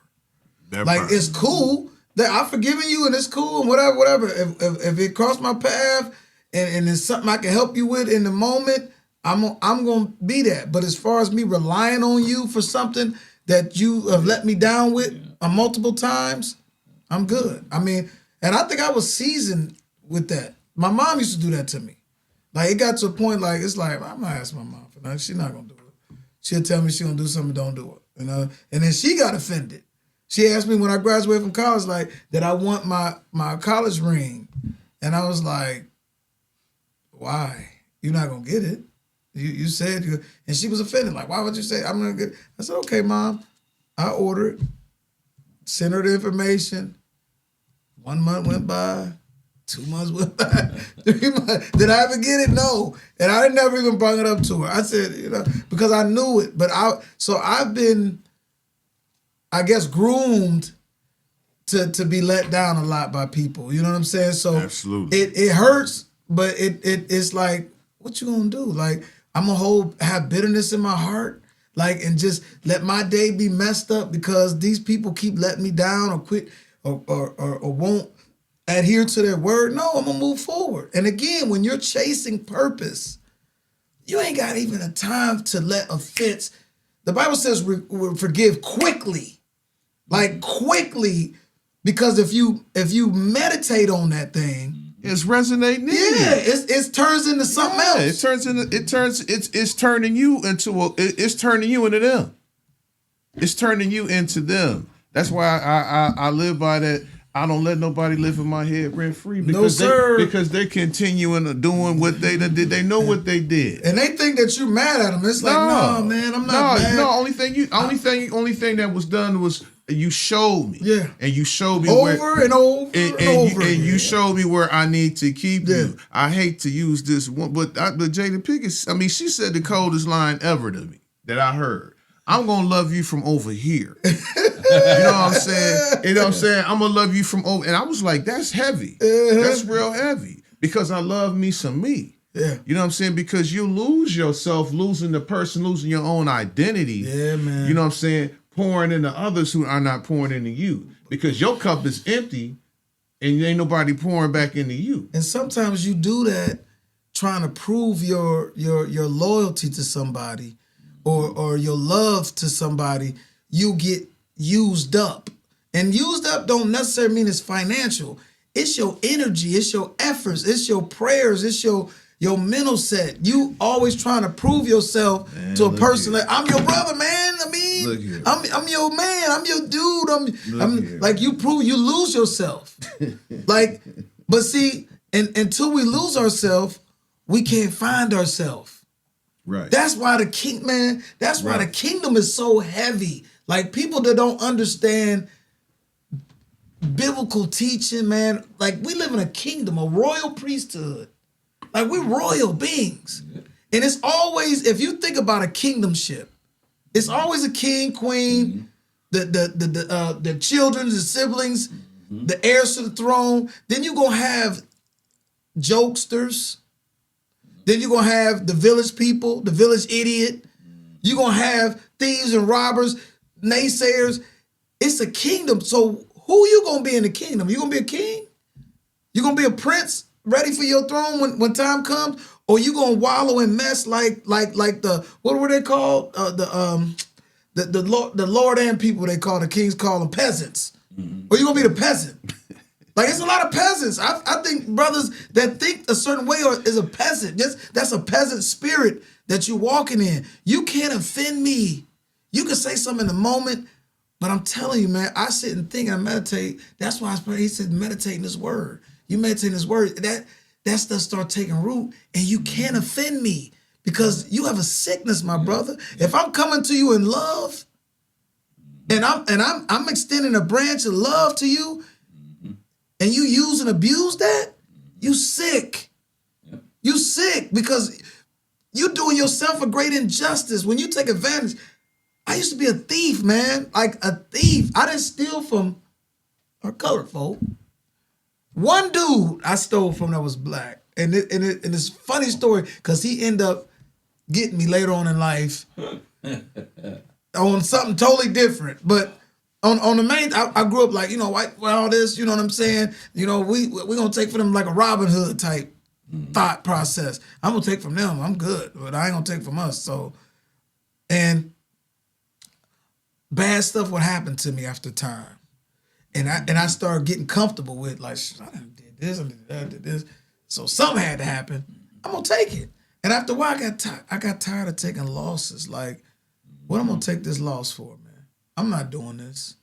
Like, it's cool that I've forgiven you and it's cool and whatever. If it crossed my path and it's something I can help you with in the moment, I'm gonna be that. But as far as me relying on you for something that you have let me down with multiple times, I'm good. I mean, and I think I was seasoned with that. My mom used to do that to me. Like, it got to a point, like, it's like, I'm not asking my mom for nothing. She's not gonna do it. She'll tell me she's gonna do something, don't do it. You know? And then she got offended. She asked me when I graduated from college, like, that I want my college ring. And I was like, why? You're not gonna get it. You said you, and she was offended. Like, why would you say I'm gonna get it? I said, okay, Mom, I order it. Sent her the information. 1 month went by. 2 months went by. 3 months. Did I ever get it? No. And I never even brought it up to her. I said, you know, because I knew it. But I've been, I guess, groomed to be let down a lot by people. You know what I'm saying? So absolutely, it hurts, but it's like, what you gonna do? Like, I'm gonna have bitterness in my heart, like, and just let my day be messed up because these people keep letting me down or quit or won't adhere to their word. No, I'm gonna move forward. And again, when you're chasing purpose, you ain't got even a time to let offense. The Bible says forgive quickly, like quickly, because if you meditate on that thing, it's resonating in you. It turns into something else. It's turning you into them. It's turning you into them. That's why I live by that. I don't let nobody live in my head rent free because because they're continuing doing what they did. They know what they did, and they think that you're mad at them. It's like, no, man, I'm not mad. No, only thing that was done was you showed me. Yeah, and you showed me over and over. You showed me where I need to keep you. I hate to use this one, but Jada Pinkett, I mean, she said the coldest line ever to me that I heard. I'm gonna love you from over here. You know what I'm saying? You know what I'm saying? I'm gonna love you from over, and I was like, that's heavy. That's real heavy because I love me some me. Yeah. You know what I'm saying? Because you lose yourself, losing the person, losing your own identity. Yeah, man. You know what I'm saying? Pouring into others who are not pouring into you because your cup is empty and ain't nobody pouring back into you. And sometimes you do that trying to prove your loyalty to somebody or your love to somebody. You get used up. And used up don't necessarily mean it's financial. It's your energy, it's your efforts, it's your prayers, it's your mental set. You always trying to prove yourself to a person like, I'm your brother, man. I mean, I'm your man. I'm your dude. I'm like, you lose yourself. Like, but see, and until we lose ourselves, we can't find ourselves. Right. That's why the kingdom is so heavy. Like, people that don't understand biblical teaching, man, like, we live in a kingdom, a royal priesthood. Like, we're royal beings. And it's always, if you think about a kingdomship, it's always a king, queen, the children, the siblings, the heirs to the throne. Then you're going to have jokesters. Then you're going to have the village people, the village idiot. You're going to have thieves and robbers, naysayers. It's a kingdom. So who you going to be in the kingdom? You going to be a king? You going to be a prince ready for your throne when time comes? Or you going to wallow in mess like the, what were they called? The Lord and people, they call the kings, call them peasants. Or you going to be the peasant? Like, it's a lot of peasants. I think brothers that think a certain way is a peasant. That's a peasant spirit that you're walking in. You can't offend me. You can say something in the moment, but I'm telling you, man, I sit and think and meditate. That's why he said meditate in his word. You meditate in his word. That stuff start taking root, and you can't offend me because you have a sickness, my brother. If I'm coming to you in love, and I'm extending a branch of love to you, and you use and abuse that, you sick. Yep. You sick because you're doing yourself a great injustice when you take advantage. I used to be a thief, man, like a thief. I didn't steal from our colored folk. One dude I stole from that was black. And it's a funny story because he ended up getting me later on in life on something totally different. But on the main, I grew up like, white, all this, you know what I'm saying? We're going to take for them like a Robin Hood type thought process. I'm gonna take from them. I'm good, but I ain't gonna take from us. So, and bad stuff would happen to me after time, and I started getting comfortable with like I done did this, I did that, I did this. So something had to happen. I'm gonna take it. And after a while, I got tired of taking losses. Like, what I'm gonna take this loss for, man? I'm not doing this.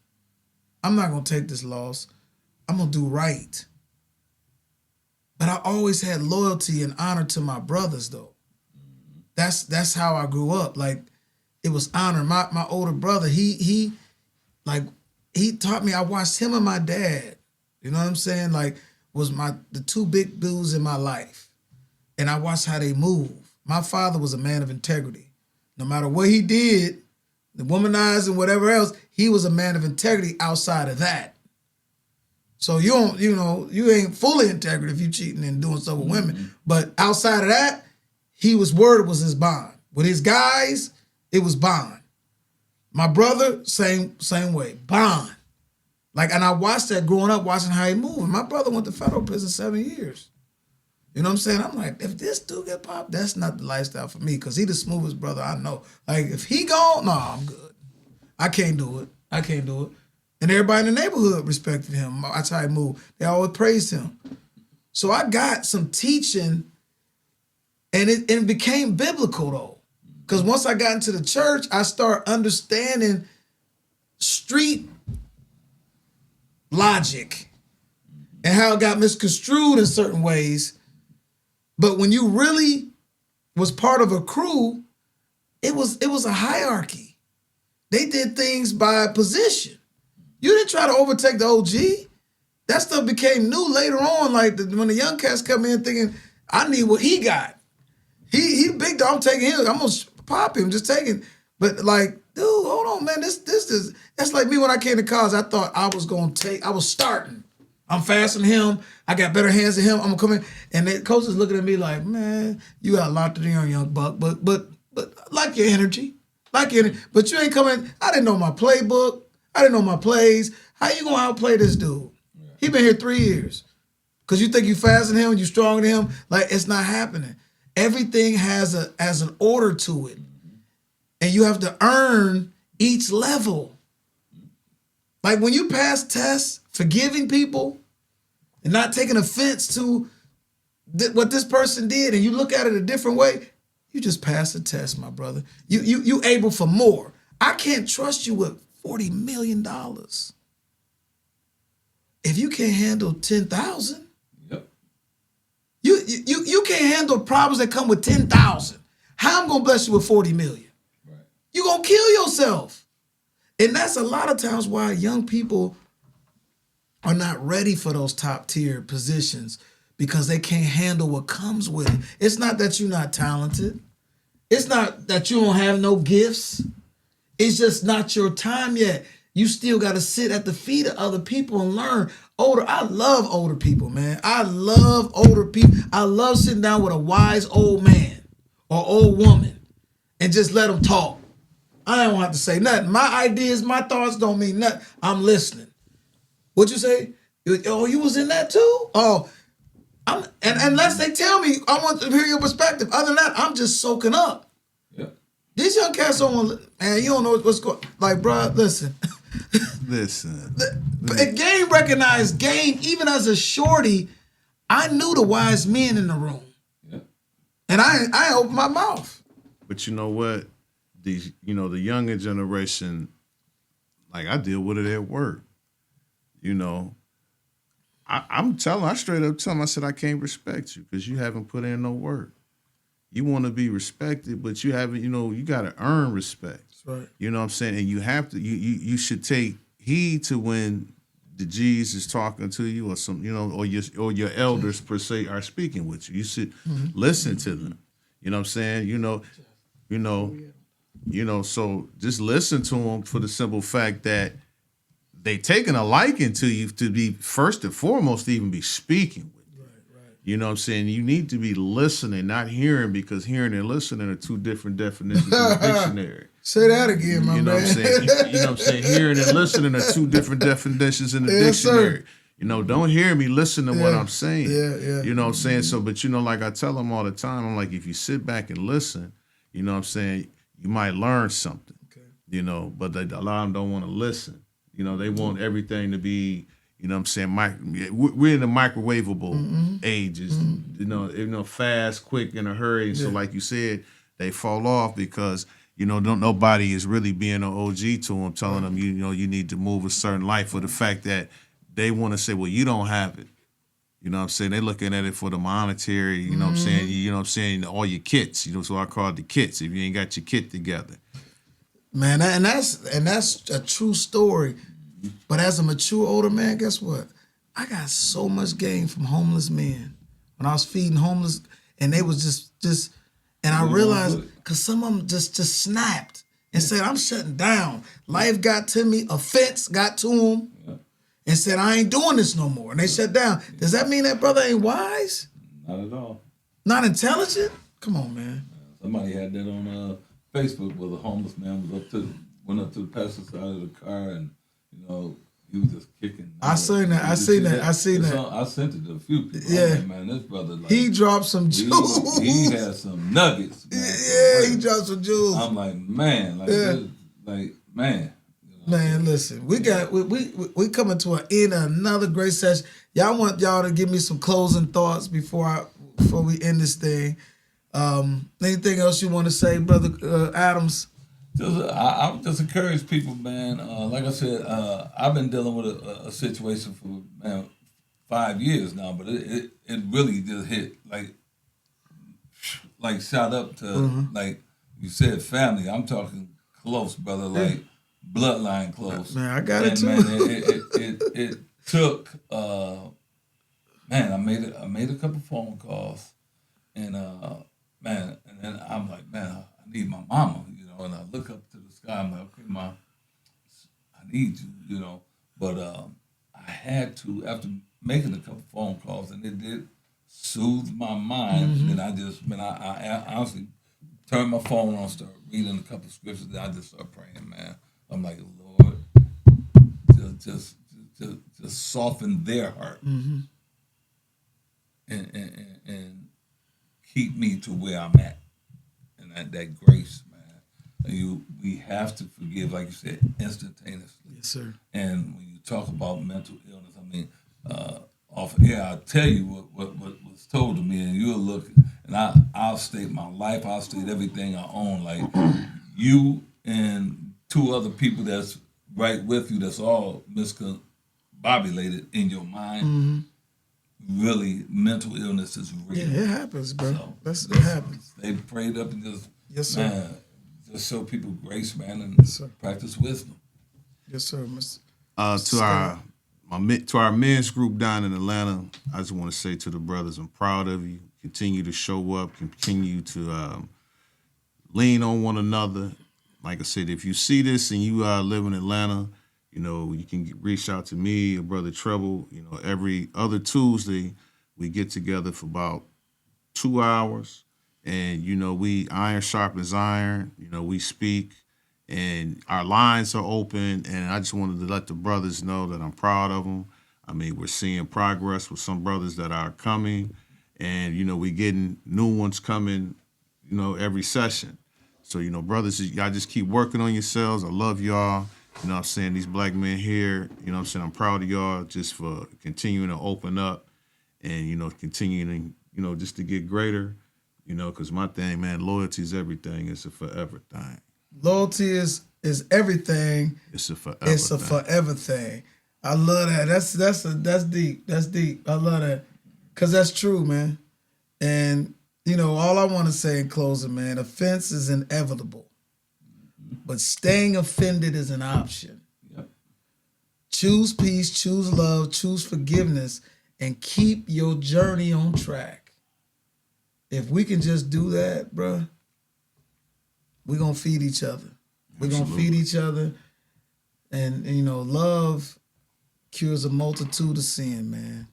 I'm not gonna take this loss. I'm gonna do right. But I always had loyalty and honor to my brothers, though. That's how I grew up. Like, it was honor. My older brother, he taught me. I watched him and my dad. You know what I'm saying? Like, was the two big dudes in my life, and I watched how they move. My father was a man of integrity. No matter what he did, the womanizer and whatever else, he was a man of integrity outside of that. So you ain't fully integrity if you cheating and doing stuff with women. But outside of that, word was his bond. With his guys, it was bond. My brother, same way, bond. Like, and I watched that growing up, watching how he moved. My brother went to federal prison 7 years. You know what I'm saying? I'm like, if this dude get popped, that's not the lifestyle for me, because he the smoothest brother I know. Like, if he gone, no, I'm good. I can't do it. And everybody in the neighborhood respected him. That's how he moved. They always praised him. So I got some teaching, and it became biblical, though. Because once I got into the church, I started understanding street logic and how it got misconstrued in certain ways. But when you really was part of a crew, it was a hierarchy. They did things by position. You didn't try to overtake the OG. That stuff became new later on, like when the young cats come in thinking, I need what he got. He big dog, I'm taking him. I'm going to pop him, just taking. But like, dude, hold on, man. This is, that's like me when I came to college. I thought I was starting. I'm faster than him. I got better hands than him. I'm going to come in. And the coach is looking at me like, man, you got a lot to do, young buck. But like your energy. But you ain't coming. I didn't know my playbook. I didn't know my plays. How you gonna outplay this dude? He been here 3 years. Cause you think you faster than him, you stronger than him. Like, it's not happening. Everything has an order to it. And you have to earn each level. Like, when you pass tests, forgiving people and not taking offense to what this person did, and you look at it a different way, you just passed the test, my brother. You able for more. I can't trust you with $40 million. If you can't handle 10,000, Yep. you can't handle problems that come with 10,000. How I'm gonna bless you with 40 million? Right. You gonna kill yourself. And that's a lot of times why young people are not ready for those top tier positions, because they can't handle what comes with it. It's not that you're not talented. It's not that you don't have no gifts. It's just not your time yet. You still got to sit at the feet of other people and learn. I love older people, man. I love older people. I love sitting down with a wise old man or old woman and just let them talk. I don't have to say nothing. My ideas, my thoughts don't mean nothing. I'm listening. What'd you say? Oh, you was in that too? Oh, and unless they tell me, I want to hear your perspective. Other than that, I'm just soaking up. These young cats don't want, man, you don't know what's going, like, bro, listen. Listen. Game recognized game. Even as a shorty, I knew the wise men in the room. Yeah. And I opened my mouth. But you know what? The younger generation, like, I deal with it at work. I straight up tell them, I said, I can't respect you because you haven't put in no work. You want to be respected, but you haven't, you got to earn respect. That's right. You know what I'm saying? And you have to, you should take heed to when the G's is talking to you or some, or your elders per se are speaking with you. You should listen to them. You know what I'm saying? So just listen to them for the simple fact that they taking a liking to you to be first and foremost to even be speaking with you. Right. You know what I'm saying? You need to be listening, not hearing, because hearing and listening are two different definitions in the dictionary. Say that again, my man. You know what I'm saying? Hearing and listening are two different definitions in the dictionary. Sir. You don't hear me, listen to what Yeah. I'm saying. Yeah. You know what I'm saying? So, but like I tell them all the time, I'm like, if you sit back and listen, you know what I'm saying, you might learn something. Okay. But a lot of them don't want to listen. They want everything to be, what I'm saying, we're in the microwavable ages, fast, quick, in a hurry. And so, like you said, they fall off because, nobody is really being an OG to them, telling them, you need to move a certain life, for the fact that they want to say, well, you don't have it. You know what I'm saying? They're looking at it for the monetary, you know what I'm saying? You know what I'm saying? All your kits, so I call it the kits, if you ain't got your kit together. Man, and that's a true story. But as a mature older man, guess what? I got so much gain from homeless men. When I was feeding homeless, and they was just and I realized, because some of them just snapped and said, I'm shutting down. Life got to me, offense got to them, and said, I ain't doing this no more. And they shut down. Does that mean that brother ain't wise? Not at all. Not intelligent? Come on, man. Somebody had that on Facebook where the homeless man went up to the passenger side of the car, and he was just kicking. I seen that. I seen that. I sent it to a few people. Yeah, like, man, this brother, like, he dropped some jewels. He had some nuggets. Man, yeah, he dropped some jewels. I'm like, man, man. Man, listen, we coming to an end of another great session. Y'all want y'all to give me some closing thoughts before we end this thing. Anything else you want to say, Brother Adams? I would just encourage people, man. Like I said, I've been dealing with a situation for 5 years now, but it really just hit like shot up to like you said, family. I'm talking close, brother, like bloodline close. Man, I got it too. Man, it took man. I made a couple phone calls, and man, and then I'm like, man, I need my mama. And I look up to the sky. I'm like, okay, Mom, I need you, But I had to, after making a couple phone calls, and it did soothe my mind. And then I honestly turned my phone on, started reading a couple scriptures, and I just started praying, man. I'm like, Lord, just soften their heart and keep me to where I'm at, and that grace. We have to forgive, like you said, instantaneously. Yes, sir. And when you talk about mental illness, I mean, off air, I'll tell you what was told to me, and you'll look, and I'll state my life, I'll state everything I own, like you and 2 other people that's right with you, that's all miscombobulated in your mind. Really, mental illness is real. Yeah, it happens, bro. It happens. They prayed up and just, yes, sir. Man, just show people grace, man, and practice wisdom. Yes, sir. To our men's group down in Atlanta, I just want to say to the brothers, I'm proud of you. Continue to show up. Continue to lean on one another. Like I said, if you see this and you live in Atlanta, you can reach out to me or Brother Treble. Every other Tuesday, we get together for about 2 hours. And, we iron sharpens iron. We speak, and our lines are open. And I just wanted to let the brothers know that I'm proud of them. I mean, we're seeing progress with some brothers that are coming. And, we're getting new ones coming, every session. So, brothers, y'all just keep working on yourselves. I love y'all. I'm saying? These black men here, I'm saying? I'm proud of y'all just for continuing to open up and, continuing, just to get greater. Because my thing, man, loyalty is everything. It's a forever thing. Loyalty is everything. It's a forever. It's a forever thing. I love that. That's deep. That's deep. I love that, because that's true, man. And all I want to say in closing, man, offense is inevitable, but staying offended is an option. Yep. Choose peace. Choose love. Choose forgiveness, and keep your journey on track. If we can just do that, bro, we're going to feed each other. We're going to feed each other. And, love cures a multitude of sin, man.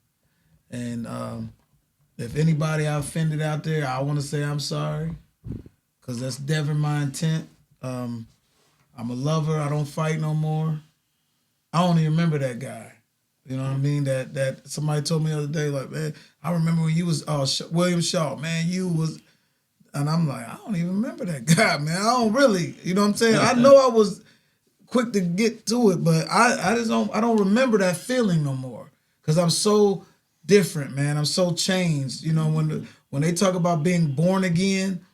And if anybody I offended out there, I want to say I'm sorry, because that's never my intent. I'm a lover. I don't fight no more. I don't even remember that guy. You know what I mean? That somebody told me the other day, like, man, I remember when you was William Shaw, man, you was, and I'm like, I don't even remember that guy, man. I don't really, you know what I'm saying? I know I was quick to get to it, but I don't remember that feeling no more because I'm so different, man. I'm so changed. You know, when they talk about being born again,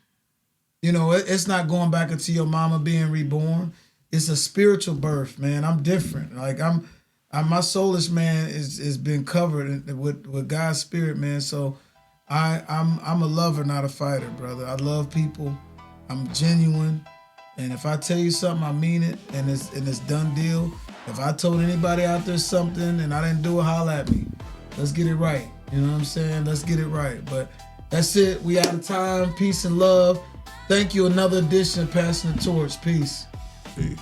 you know, it's not going back into your mama being reborn. It's a spiritual birth, man. I'm different. Like my soulish man is been covered with God's spirit, man. So I'm a lover, not a fighter, brother. I love people. I'm genuine. And if I tell you something, I mean it, and it's done deal. If I told anybody out there something and I didn't do it, holla at me. Let's get it right. You know what I'm saying? Let's get it right. But that's it. We out of time. Peace and love. Thank you. Another edition of Passing the Torch. Peace. Peace.